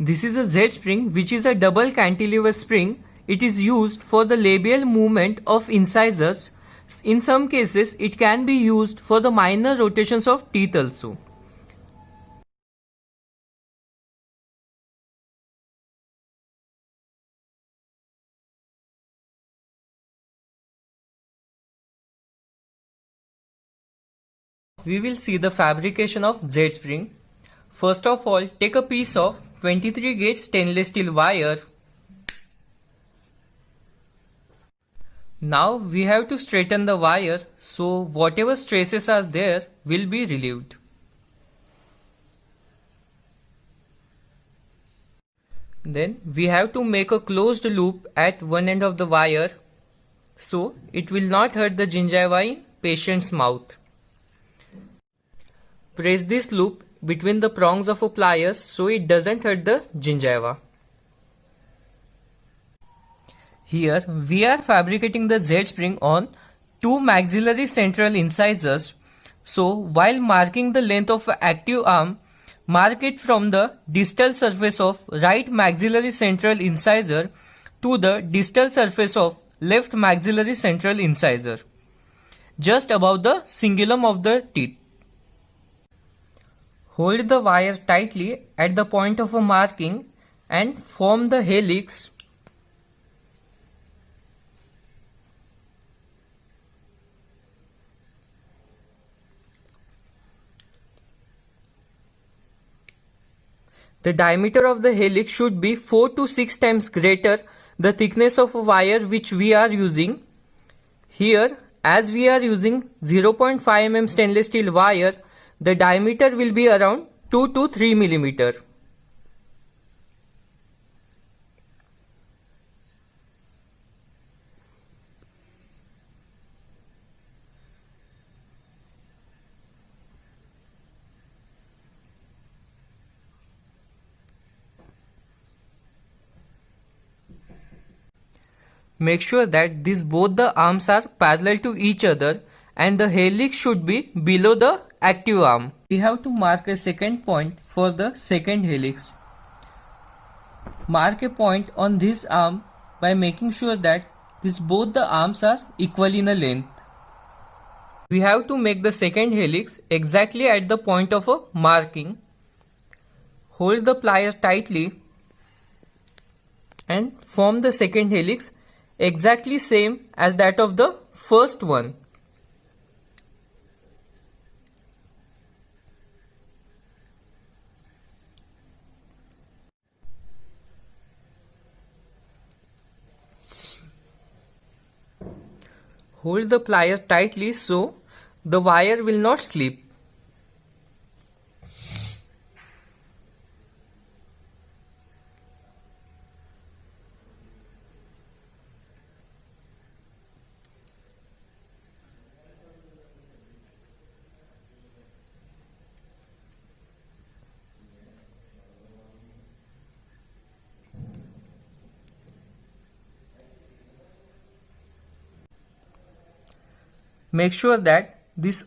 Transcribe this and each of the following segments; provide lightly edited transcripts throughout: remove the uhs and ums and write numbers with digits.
This is a Z spring, which is a double cantilever spring. It is used for the labial movement of incisors. In some cases, it can be used for the minor rotations of teeth also. We will see the fabrication of Z spring. First of all, take a piece of 23 gauge stainless steel wire. Now we have to straighten the wire so whatever stresses are there will be relieved. Then we have to make a closed loop at one end of the wire so it will not hurt the gingiva in patient's mouth. Press this loop between the prongs of a pliers so it doesn't hurt the gingiva. Here we are fabricating the Z spring on two maxillary central incisors. So while marking the length of active arm, mark it from the distal surface of right maxillary central incisor to the distal surface of left maxillary central incisor, just above the cingulum of the teeth. Hold the wire tightly at the point of a marking and form the helix. The diameter of the helix should be 4 to 6 times greater the thickness of a wire which we are using. Here, as we are using 0.5 mm stainless steel wire, the diameter will be around 2 to 3 mm. Make sure that both the arms are parallel to each other and the helix should be below the active arm. We have to mark a second point for the second helix. Mark a point on this arm by making sure that both the arms are equal in a length. We have to make the second helix exactly at the point of a marking. Hold the plier tightly and form the second helix exactly same as that of the first one. Hold the plier tightly so the wire will not slip. Make sure that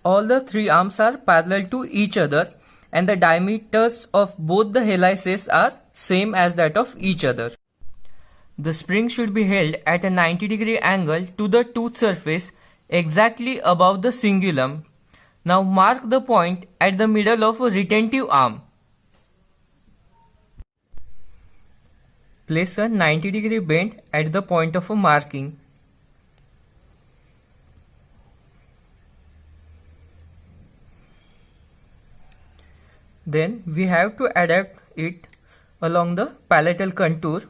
all the three arms are parallel to each other and the diameters of both the helices are same as that of each other. The spring should be held at a 90-degree angle to the tooth surface exactly above the cingulum. Now mark the point at the middle of a retentive arm. Place a 90-degree bend at the point of a marking. Then we have to adapt it along the palatal contour.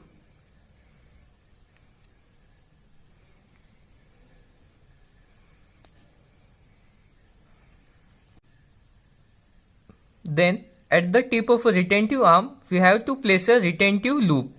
Then at the tip of a retentive arm, we have to place a retentive loop.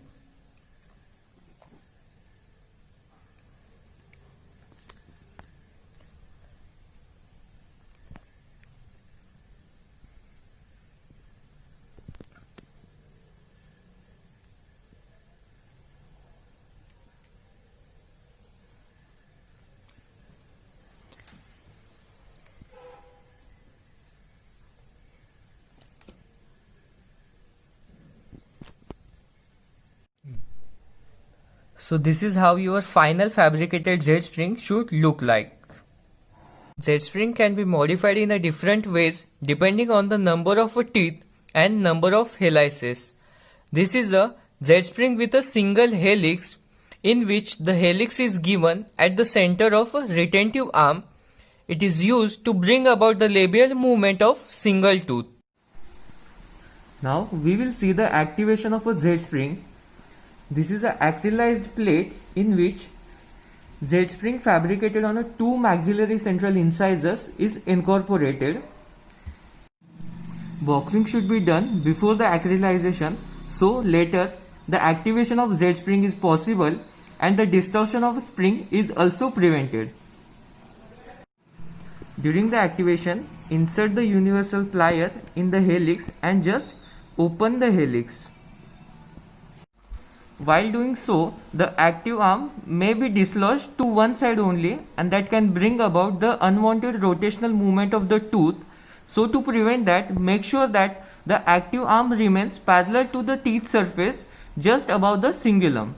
So this is how your final fabricated Z-spring should look like. Z-spring can be modified in a different ways depending on the number of teeth and number of helices. This is a Z-spring with a single helix in which the helix is given at the center of a retentive arm. It is used to bring about the labial movement of single tooth. Now we will see the activation of a Z-spring. This is an acrylized plate in which Z-spring fabricated on a 2 maxillary central incisors is incorporated. Boxing should be done before the acrylization, so later the activation of Z-spring is possible and the distortion of spring is also prevented. During the activation, insert the universal plier in the helix and just open the helix. While doing so, the active arm may be dislodged to one side only, and that can bring about the unwanted rotational movement of the tooth. So to prevent that, make sure that the active arm remains parallel to the teeth surface just above the cingulum.